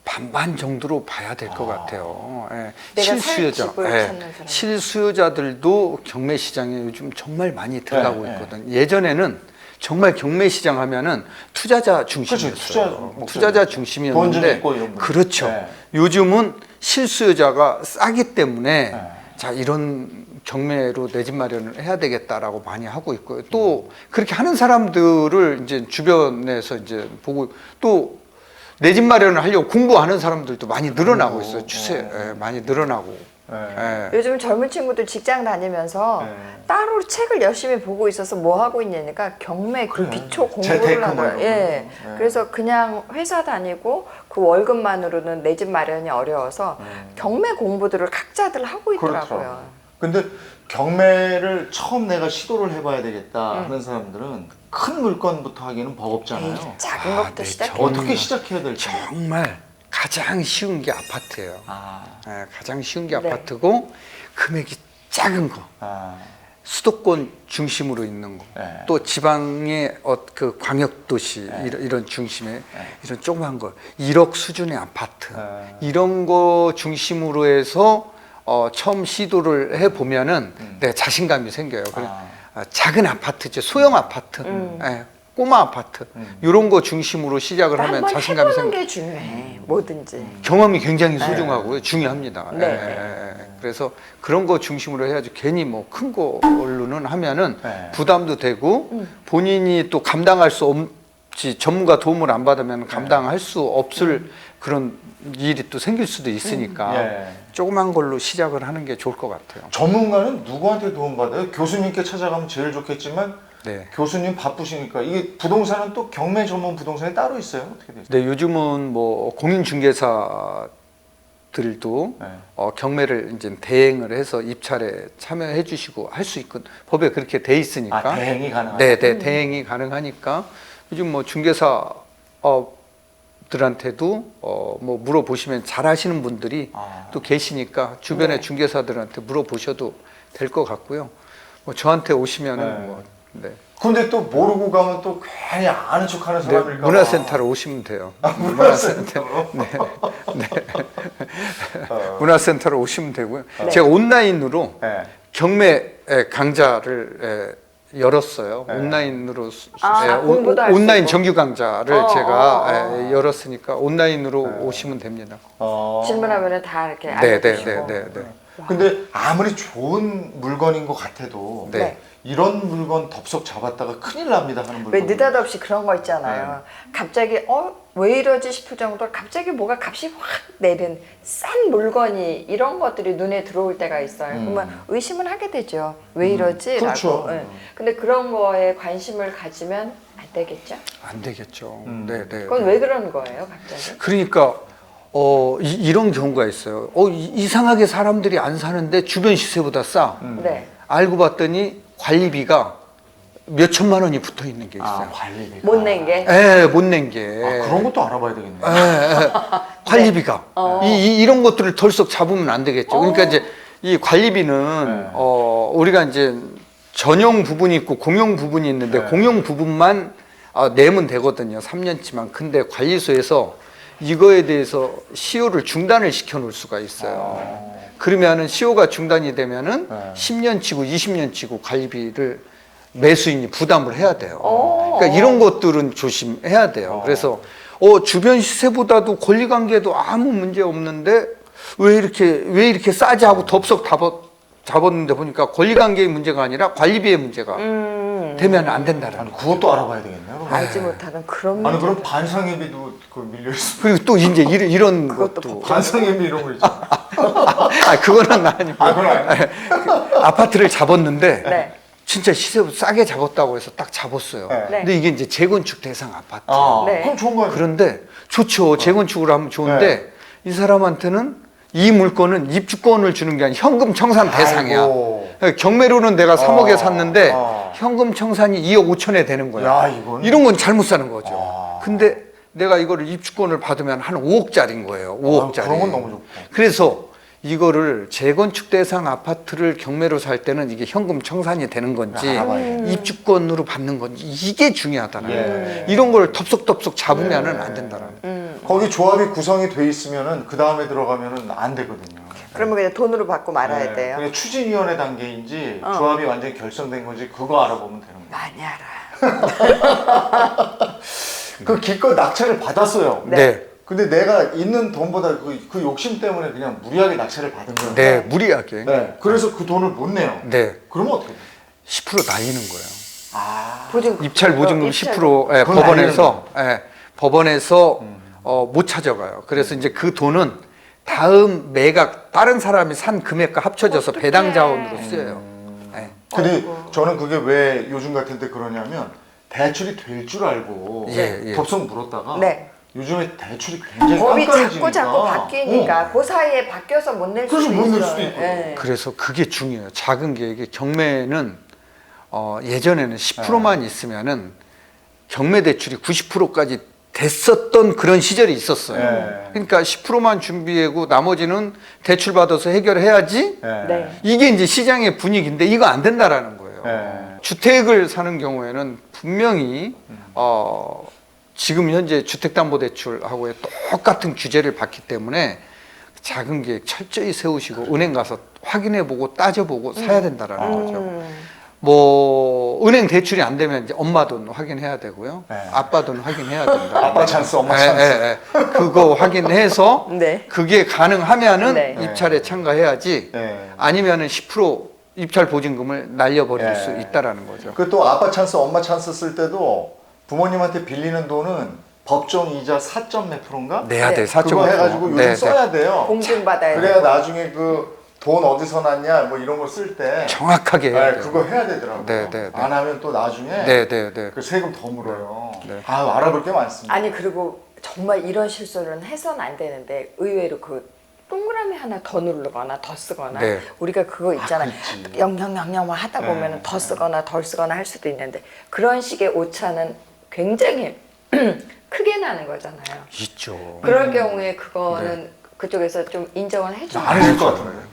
반반 정도로 봐야 될 것 같아요. 내가 살 집을 찾는 사람. 실수요자들도 경매 시장에 요즘 정말 많이 들어가고 있거든. 예전에는 정말 경매 시장 하면은 투자자 중심이었어요. 그렇죠. 투자자 돈 중심이었는데 있고 이런 분. 그렇죠. 요즘은 실수요자가 싸기 때문에 자 이런 경매로 내 집 마련을 해야 되겠다라고 많이 하고 있고요. 또 그렇게 하는 사람들을 이제 주변에서 이제 보고 또 내 집 마련을 하려고 공부하는 사람들도 많이 늘어나고 있어요. 추세 많이 늘어나고. 요즘 젊은 친구들 직장 다니면서 따로 책을 열심히 보고 있어서 뭐 하고 있냐니까 경매 그 기초 공부를 하더라고요. 그래서 그냥 회사 다니고 그 월급만으로는 내 집 마련이 어려워서 경매 공부들을 각자들 하고 있더라고요. 근데 경매를 처음 내가 시도를 해봐야 되겠다 하는 사람들은 큰 물건부터 하기는 버겁잖아요. 작은 것부터 시작해. 어떻게 시작해야 될지. 정말 가장 쉬운 게 아파트예요. 가장 쉬운 게 아파트고 금액이 작은 거. 수도권 중심으로 있는 거, 또 지방의 그 광역도시 이런 중심의 이런 조그만 거, 1억 수준의 아파트 이런 거 중심으로 해서 처음 시도를 해 보면은 내 자신감이 생겨요. 그래, 작은 아파트죠. 소형 아파트, 예, 꼬마 아파트 이런 거 중심으로 시작을 하면 한번 자신감이 해보는 생. 게 중요해. 뭐든지. 경험이 굉장히 소중하고요. 중요합니다. 네. 그래서 그런 거 중심으로 해야지 괜히 뭐 큰 걸로는 하면은 네. 부담도 되고 본인이 또 감당할 수 없지 전문가 도움을 안 받으면 감당할 수 없을 그런 일이 또 생길 수도 있으니까 예. 조그만 걸로 시작을 하는 게 좋을 것 같아요. 전문가는 누구한테 도움받아요? 교수님께 찾아가면 제일 좋겠지만 네. 교수님 바쁘시니까 이게 부동산은 또 경매 전문 부동산이 따로 있어요? 어떻게 되죠? 네, 요즘은 뭐 공인중개사들도 네. 경매를 이제 대행을 해서 입찰에 참여해 주시고 할 수 있고 법에 그렇게 돼 있으니까. 아, 대행이 가능하다? 네, 대행이 가능하니까 요즘 뭐 중개사 들한테도 뭐 물어보시면 잘하시는 분들이 또 계시니까 주변의 네. 중개사들한테 물어보셔도 될 것 같고요. 뭐 저한테 오시면은 네. 뭐 네. 근데 또 모르고 가면 또 괜히 아는 척하는 네, 사람일까 봐. 문화센터로 오시면 돼요. 문화센터. 네. 문화센터로 오시면 되고요. 네. 제가 온라인으로 네. 경매 강좌를 열었어요. 네. 온라인으로 공부도 할수 온라인 있고. 정규 강좌를 제가 열었으니까 온라인으로 오시면 됩니다. 질문하면 다 이렇게 네, 알려주시고. 네. 근데 아무리 좋은 물건인 것 같아도 네. 이런 물건 덥석 잡았다가 큰일 납니다 하는 물건. 왜 느닷없이 그런 거 있잖아요. 갑자기 왜 이러지 싶을 정도로 갑자기 뭐가 값이 확 내린 싼 물건이 이런 것들이 눈에 들어올 때가 있어요. 그러면 의심은 하게 되죠. 왜 이러지? 그렇죠. 라고. 네. 근데 그런 거에 관심을 가지면 안 되겠죠? 안 되겠죠. 네. 그건 왜 그러는 거예요, 갑자기? 그러니까 이런 경우가 있어요. 이상하게 사람들이 안 사는데 주변 시세보다 싸. 네. 알고 봤더니 관리비가 몇 천만 원이 붙어 있는 게 있어요. 관리비가. 못 낸 게? 예, 못 낸 게. 그런 것도 알아봐야 되겠네요. 관리비가. 이런 것들을 덜썩 잡으면 안 되겠죠. 그러니까 이제 이 관리비는 우리가 이제 전용 부분이 있고 공용 부분이 있는데 공용 부분만 내면 되거든요. 3년치만. 근데 관리소에서 이거에 대해서 시효를 중단을 시켜 놓을 수가 있어요. 그러면은 시효가 중단이 되면은 10년치고 20년치고 관리비를 매수인이 부담을 해야 돼요. 그러니까 이런 것들은 조심해야 돼요. 그래서 주변 시세보다도 권리관계도 아무 문제 없는데 왜 이렇게 싸지 하고 덥석 잡았는데 보니까 권리관계의 문제가 아니라 관리비의 문제가 되면 안 된다라는 아니, 그것도 알아봐야 되겠네요. 알지 못하는 그런 아니 그럼 문제들. 반상회비도 그 밀려 있어. 그리고 또 이제 이런 그것도 것도 반상회비 이런 거 있죠. 그거는 아니고 그건 아니에요. 아파트를 잡았는데 네. 진짜 시세 싸게 잡았다고 해서 딱 잡았어요. 네. 근데 이게 이제 재건축 대상 아파트. 네. 그럼 좋은 거예요. 그런데 좋죠. 재건축으로 하면 좋은데 이 사람한테는 이 물건은 입주권을 주는 게 아니라 현금 청산 대상이야. 아이고. 경매로는 내가 3억에 샀는데 현금 청산이 2억 5천에 되는 거야. 야, 이건. 이런 건 잘못 사는 거죠. 근데 내가 이거를 입주권을 받으면 한 5억짜리인 거예요. 5억짜리. 그런 건 너무 좋고. 그래서 이거를 재건축 대상 아파트를 경매로 살 때는 이게 현금 청산이 되는 건지 입주권으로 받는 건지 이게 중요하다는 이런 걸 덥석덥석 잡으면은 안 된다는. 거기 조합이 구성이 돼 있으면은 그 다음에 들어가면은 안 되거든요. 그러면 그냥 돈으로 받고 말아야 돼요. 그게 추진위원회 단계인지 조합이 완전히 결성된 건지 그거 알아보면 되는 거예요. 많이 알아. 그 기껏 낙찰을 받았어요. 네. 근데 내가 있는 돈보다 그 욕심 때문에 그냥 무리하게 낙찰을 받은 거예요. 네, 무리하게. 네. 그래서 그 돈을 못 내요. 네. 그러면 어떻게 돼요? 10% 날리는 거예요. 보증금. 입찰 보증금 입찰. 10% 그건 법원에서 못 찾아가요. 그래서 이제 그 돈은 다음 매각 다른 사람이 산 금액과 합쳐져서 어떡해. 배당 자원으로 쓰여요. 네. 근데 저는 그게 왜 요즘 같은 때 그러냐면 대출이 될 줄 알고 예. 덥석 물었다가 네. 요즘에 대출이 굉장히 법이 깐깐해지니까 자꾸 바뀌니까 그 사이에 바뀌어서 못 낼 수도 그래서 있어요. 못 낼 수도 있고. 네. 그래서 그게 중요해요. 작은 계획이 경매는 예전에는 10%만 있으면은 경매 대출이 90%까지 됐었던 그런 시절이 있었어요. 네. 그러니까 10%만 준비하고 나머지는 대출 받아서 해결해야지. 네. 이게 이제 시장의 분위기인데 이거 안 된다라는 거예요. 네. 주택을 사는 경우에는 분명히 지금 현재 주택담보대출하고의 똑같은 규제를 받기 때문에 작은 계획 철저히 세우시고 은행 가서 확인해보고 따져보고 사야 된다라는 거죠. 뭐 은행 대출이 안 되면 이제 엄마 돈 확인해야 되고요. 네. 아빠 돈 확인해야 된다. 아빠 찬스, 엄마 찬스. 그거 확인해서 네. 그게 가능하면은 네. 입찰에 참가해야지. 네. 아니면은 10% 입찰 보증금을 날려버릴 네. 수 있다라는 거죠. 그 또 아빠 찬스, 엄마 찬스 쓸 때도 부모님한테 빌리는 돈은 법정 이자 4점 몇 프로인가? 내야 돼. 네. 4.5%. 그거 해가지고 요즘 써야 돼요. 공증받아야 그래야 되고. 나중에 그 돈 어디서 났냐 뭐 이런 거 쓸 때 정확하게 해야 돼요. 그거 해야 되더라고요. 네, 네, 네. 안 하면 또 나중에 네. 그 세금 더 물어요. 네. 아, 알아볼 게 많습니다. 아니 그리고 정말 이런 실수는 해서는 안 되는데 의외로 그 동그라미 하나 더 누르거나 더 쓰거나 네. 우리가 그거 있잖아요. 있지. 000만 하다 보면 네. 더 쓰거나 덜 쓰거나 할 수도 있는데 그런 식의 오차는 굉장히 크게 나는 거잖아요. 있죠. 그럴 경우에 그거는 그쪽에서 좀 인정을 해주는 안 해줄 것 같은데.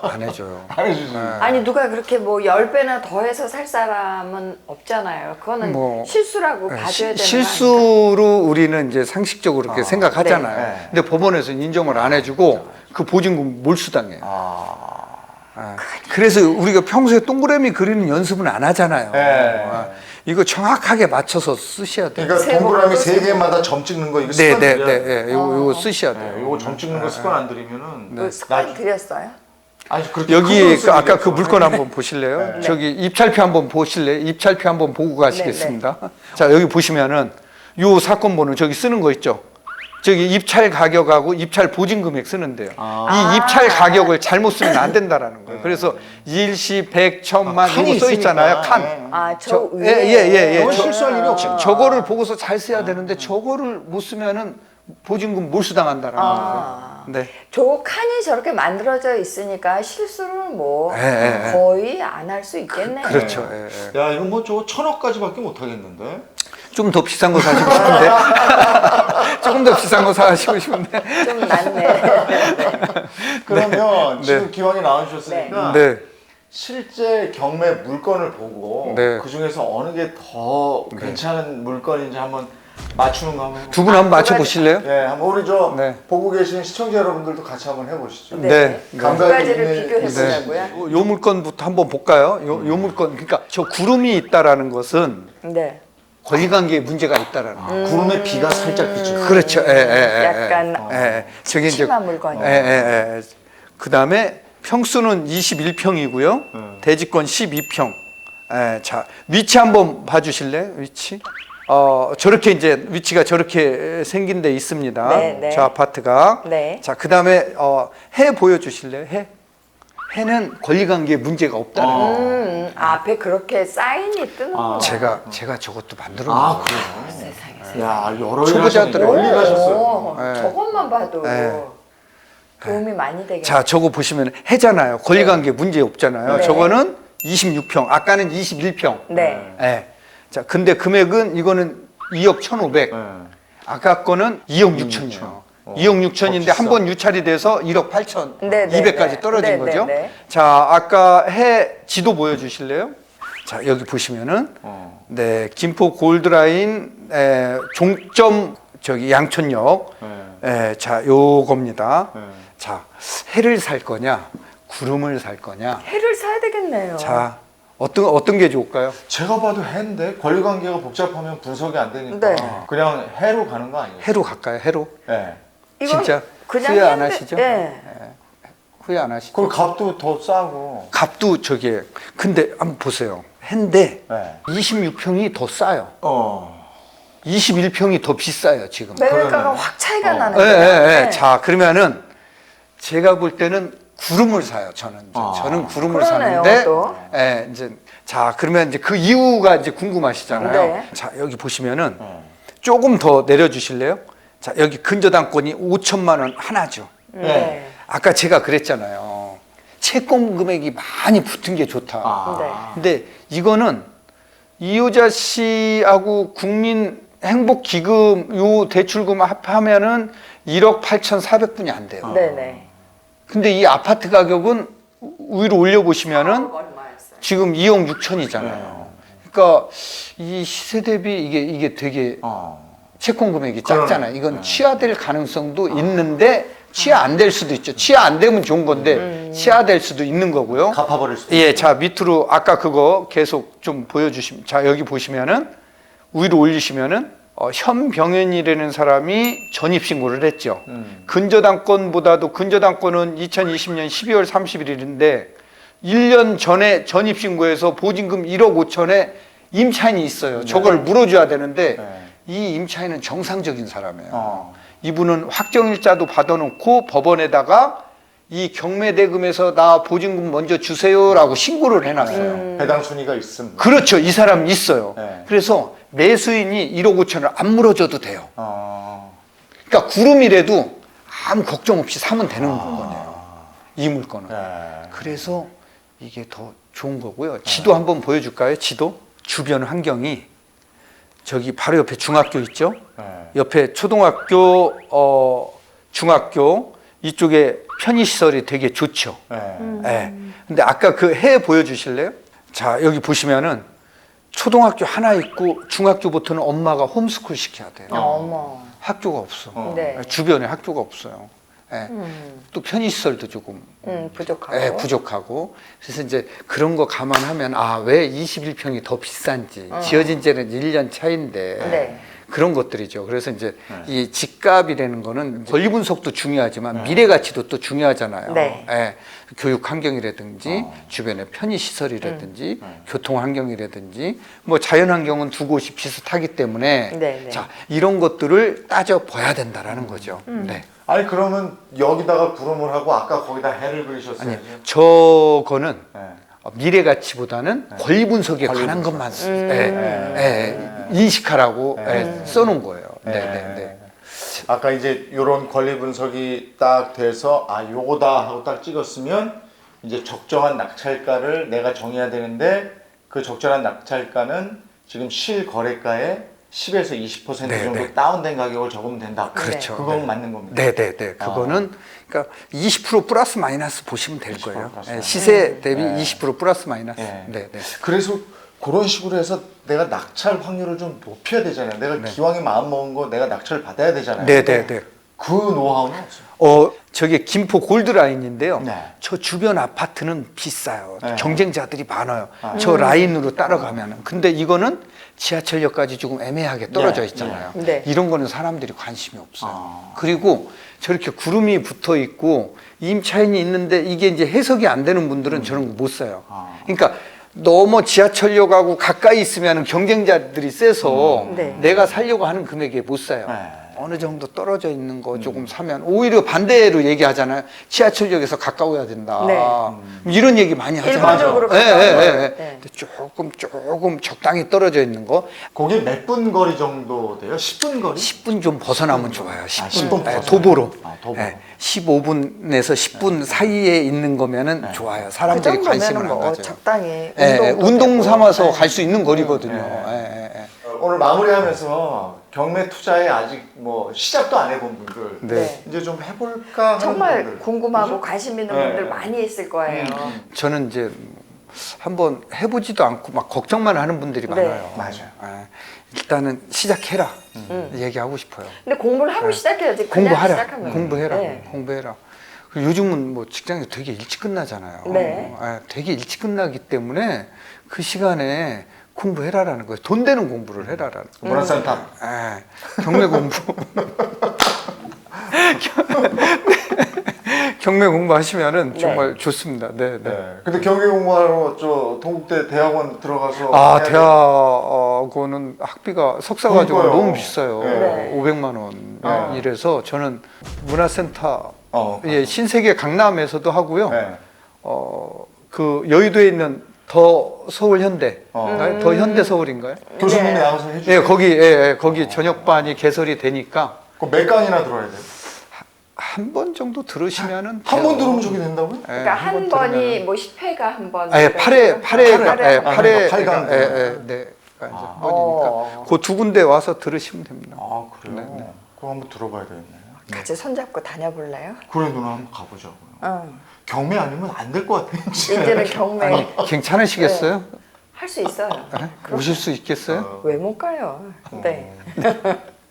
안 해줘요. 안 해주지. 아니 누가 그렇게 뭐 10배나 더해서 살 사람은 없잖아요. 그거는 뭐, 실수라고 봐줘야 되는 거 실수로 우리는 이제 상식적으로 그렇게 생각하잖아요. 네. 네. 근데 법원에서는 인정을 안 해주고 그 보증금 몰수당해요. 그래서 우리가 평소에 동그라미 그리는 연습은 안 하잖아요. 네. 이거 정확하게 맞춰서 쓰셔야 돼요. 그러니까 세모 동그라미 하고 3개마다 점 찍는 거 이거 습관 들여야 돼요. 네네네. 요거 쓰셔야 돼요. 네, 요거 점 찍는 거 습관 안 들이면은 그 습관 들였어요? 아니 그렇게 여기 큰 돈 아까 그 쓰기 물건 한번 보실래요? 네. 저기 입찰표 한번 보실래요? 입찰표 한번 보고 가시겠습니다. 자, 여기 보시면은 요 사건 번호 저기 쓰는 거 있죠? 저기 입찰 가격하고 입찰 보증 금액 쓰는데요. 이 입찰 가격을 잘못 쓰면 안 된다라는 거예요. 그래서 일시, 백, 천만 칸이 이거 써 있잖아요. 있으니까. 칸. 네. 아, 저 위에. 예. 그건 실수할 일이 없죠. 저거를 보고서 잘 써야 되는데 저거를 못 쓰면은 보증금 몰수당한다라는 거예요. 아. 네. 저 칸이 저렇게 만들어져 있으니까 실수를 뭐 예. 거의 안 할 수 있겠네요. 그렇죠. 야, 이건 뭐 저거 1,000억까지밖에 못 하겠는데. 좀 더 비싼 거 사시고 싶은데. 조금 더 비싼 거 사시고 싶은데. 좀 낫네. 그러면 네. 지금 기왕에 나와주셨으니까 네. 실제 경매 물건을 보고 네. 그 중에서 어느 게 더 괜찮은 물건인지 한번 맞추는 거 한번 해볼까요? 두 분 한번 맞춰 보실래요? 네, 한번 우리 저 네. 보고 계신 시청자 여러분들도 같이 한번 해보시죠. 네. 두 감각이 가지를 있는- 비교해 네. 보자고요. 요 물건부터 한번 볼까요? 요 물건. 그러니까 저 구름이 있다라는 것은 네. 권리관계에 문제가 있다라는 거예요. 구름에 비가 살짝 비쳐. 그렇죠. 약간 저게 이제 침한 물건이요. 그다음에 평수는 21평이고요. 대지권 12평. 자, 위치 한번 봐 주실래요? 위치. 저렇게 이제 위치가 저렇게 생긴 데 있습니다. 네. 저 아파트가. 네. 자, 그다음에 해 보여 주실래요? 해는 권리관계에 문제가 없다는 거예요. 앞에 그렇게 사인이 뜨는 거. 제가 저것도 만들어 아, 놓은 그래요? 세상에. 야, 여러 일 초보자들은- 하시네. 멀리 가셨어요. 오, 네. 저것만 봐도 네. 도움이 많이 되겠네요. 자, 저거 보시면 해잖아요. 권리관계 문제 없잖아요. 네. 저거는 26평, 아까는 21평. 네. 예. 자, 근데 금액은 이거는 2억 1,500. 아까 거는 2억 6천이에요. 2억 6천인데 비싸. 한 번 유찰이 돼서 1억 8천 네, 네, 200까지 네. 떨어진 네, 거죠. 네, 네. 자, 아까 해 지도 보여주실래요? 자, 여기 보시면은 네, 김포 골드라인 종점 저기 양촌역. 자, 요겁니다. 자, 해를 살 거냐, 구름을 살 거냐. 해를 사야 되겠네요. 자, 어떤 게 좋을까요? 제가 봐도 해인데 권리관계가 복잡하면 분석이 안 되니까 네. 그냥 해로 가는 거 아니에요? 해로 갈까요? 해로? 네. 이건 진짜 그냥 후회 안 했는데- 하시죠? 네. 후회 안 하시죠? 그리고 값도 더 싸고. 값도 저게 근데 한번 보세요. 해인데 네. 26평이 더 싸요. 21평이 더 비싸요 지금. 매매가가 그러면은- 확 차이가 예, 나는데. 예, 예. 자, 그러면은 제가 볼 때는 구름을 사요. 저는 구름을 그러네요, 사는데, 또. 예, 이제 자 그러면 이제 그 이유가 이제 궁금하시잖아요. 네. 자, 여기 보시면은 조금 더 내려주실래요? 자, 여기 근저당권이 5천만 원 하나죠. 네. 아까 제가 그랬잖아요. 채권 금액이 많이 붙은 게 좋다. 네. 근데 이거는 이효자 씨하고 국민 행복기금 요 대출금 합하면은 1억 8,400분이 안 돼요. 네네. 근데 이 아파트 가격은 위로 올려보시면은 얼마였어요? 지금 2억 6천이잖아요. 그러니까 이 시세 대비 이게 되게 채권 금액이 작잖아요. 이건 취하될 가능성도 있는데 취하 안 될 수도 있죠. 취하 안 되면 좋은 건데 취하 될 수도 있는 거고요. 갚아버릴 수도 예, 자 밑으로 아까 그거 계속 좀 보여주시면, 자 여기 보시면은 위로 올리시면은 현병현이라는 사람이 전입신고를 했죠. 근저당권보다도, 근저당권은 2020년 12월 31일인데 1년 전에 전입신고해서 보증금 1억 5천에 임차인이 있어요. 저걸 물어줘야 되는데 이 임차인은 정상적인 사람이에요. 이분은 확정일자도 받아놓고 법원에다가 이 경매대금에서 나 보증금 먼저 주세요라고 신고를 해놨어요. 배당 순위가 있음. 그렇죠. 이 사람 있어요. 네. 그래서 매수인이 1억 5천을 안 물어줘도 돼요. 그러니까 구름이라도 아무 걱정 없이 사면 되는 물건이에요. 이 물건은. 그래서 이게 더 좋은 거고요. 지도 한번 보여줄까요? 지도? 주변 환경이 저기 바로 옆에 중학교 있죠? 옆에 초등학교, 중학교 이쪽에 편의시설이 되게 좋죠. 네. 근데 아까 그 해 보여주실래요? 자, 여기 보시면은 초등학교 하나 있고 중학교부터는 엄마가 홈스쿨 시켜야 돼요. 어머. 학교가 없어. 네. 주변에 학교가 없어요. 예. 또 편의시설도 조금 부족하고. 예, 부족하고. 그래서 이제 그런 거 감안하면 왜 21평이 더 비싼지. 지어진 지는 1년 차인데 네. 그런 것들이죠. 그래서 이제 이 집값이라는 거는 권리 분석도 중요하지만 미래 가치도 또 중요하잖아요. 네. 예. 교육 환경이라든지 주변의 편의 시설이라든지 교통 환경이라든지 뭐 자연 환경은 두 곳이 비슷하기 때문에 네, 네. 자, 이런 것들을 따져 봐야 된다라는 거죠. 네. 아니 그러면 여기다가 구름을 하고 아까 거기다 해를 그리셨어요. 아니, 저거는 네. 미래 가치보다는 권리 분석에 관한 것만 인식하라고 써놓은 거예요. 네, 네, 네. 아까 이제 이런 권리 분석이 딱 돼서 요거다 하고 딱 찍었으면 이제 적정한 낙찰가를 내가 정해야 되는데 그 적절한 낙찰가는 지금 실거래가의 10에서 20% 네, 정도 네. 다운된 가격을 적으면 된다. 그렇죠. 그건 네. 맞는 겁니다. 네, 네, 네. 그거는 그러니까 20% 플러스 마이너스 보시면 될 20% 거예요. 플러스 예, 마이너스. 시세 대비 20% 플러스 마이너스. 네. 네, 네. 그래서 그런 식으로 해서 내가 낙찰 확률을 좀 높여야 되잖아요. 내가 기왕에 마음 먹은 거 내가 낙찰 받아야 되잖아요. 네, 네, 네. 그 노하우는 없어요. 저게 김포 골드라인인데요. 네. 저 주변 아파트는 비싸요. 네. 경쟁자들이 많아요. 저 라인으로 따라가면은. 근데 이거는 지하철역까지 조금 애매하게 떨어져 있잖아요. 네. 이런 거는 사람들이 관심이 없어요. 그리고 저렇게 구름이 붙어 있고 임차인이 있는데 이게 이제 해석이 안 되는 분들은 저런 거 못 사요. 그러니까 너무 지하철역하고 가까이 있으면 경쟁자들이 세서 네. 내가 살려고 하는 금액에 못 사요. 네. 어느 정도 떨어져 있는 거 조금 사면 오히려 반대로 얘기하잖아요. 지하철역에서 가까워야 된다. 네. 이런 얘기 많이 하잖아요. 일반적으로 예, 가까운 예, 거. 예. 네. 근데 조금 적당히 떨어져 있는 거 거기 몇 분 거리 정도 돼요? 10분 거리? 10분 좀 벗어나면 좋아요. 10분, 10분 예, 벗어나요? 도보로. 도보로. 15분에서 10분 사이에 있는 거면은 좋아요. 그 사람들이 관심을 정도면은 안 뭐 가져요. 적당히 운동 되고. 삼아서 네. 갈 수 있는 거리거든요. 네. 예, 예, 예. 오늘 마무리하면서 경매 투자에 아직 뭐 시작도 안 해본 분들 네. 이제 좀 해볼까 하는 정말 분들. 궁금하고 그죠? 관심 있는 네. 분들 많이 있을 거예요. 저는 이제 한번 해보지도 않고 막 걱정만 하는 분들이 네. 많아요. 맞아요. 예. 일단은 시작해라 얘기하고 싶어요. 근데 공부를 하고 시작해야지. 그냥 공부하라. 시작하면. 공부해라. 네. 공부해라. 그리고 요즘은 뭐 직장이 되게 일찍 끝나잖아요. 네. 되게 일찍 끝나기 때문에 그 시간에 공부해라라는 거예요. 돈 되는 공부를 해라라는 거예요. 문화센터. 경매 공부. 경매 공부하시면은 네. 정말 좋습니다. 네, 네. 네. 근데 경매 공부하러 저 동국대 대학원 들어가서 해야 대학원은 학비가 석사 가지고 그러니까요. 너무 비싸요. 네. 500만 원. 이래서 저는 문화센터 신세계 강남에서도 하고요. 네. 그 여의도에 있는 더 서울 현대, 더 현대 서울인가요? 교수님이 네. 나와서 해주세요. 예, 거기 저녁반이 개설이 되니까 그럼 몇 강이나 들어야 돼요? 한 번 정도 들으시면은 한 번 들으면 저게 된다고요? 예, 그러니까 한 번 번이 들으면은. 뭐 10회가 한 번. 예, 8회, 그러니까 8강. 네. 번이니까 그 두 군데 와서 들으시면 됩니다. 아 그래요? 네. 그거 한번 들어봐야 되겠네요. 같이 손잡고 다녀볼래요? 그래 누나 한번 가보자고요. 경매 아니면 안 될 것 같아요. 진짜. 이제는 경매 괜찮으시겠어요? 할 수 있어요. 예? 오실 수 있겠어요? 왜 못 가요? 네.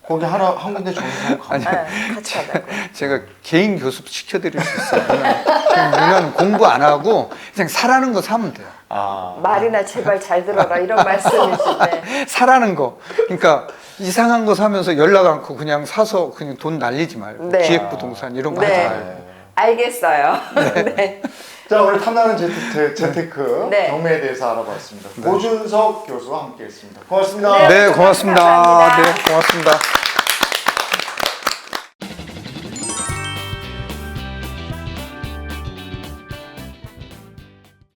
거기 한 군데 정해서 가면 네, 같이 가자고. 제가 개인 교습 시켜드릴 수 있어요. 누나는 공부 안 하고 그냥 사라는 거 사면 돼요. 말이나 제발 잘 들어라 이런 말씀이신데. 사라는 거. 그러니까 이상한 거 사면서 연락 않고 그냥 사서 그냥 돈 날리지 말고 네. 기획부동산 이런 거 네. 하지 말고. 알겠어요. 네. 자, 오늘 탐나는 재테크 네. 경매에 대해서 알아봤습니다. 고준석 교수와 함께했습니다. 고맙습니다. 네, 네, 고맙습니다. 감사합니다. 네, 고맙습니다.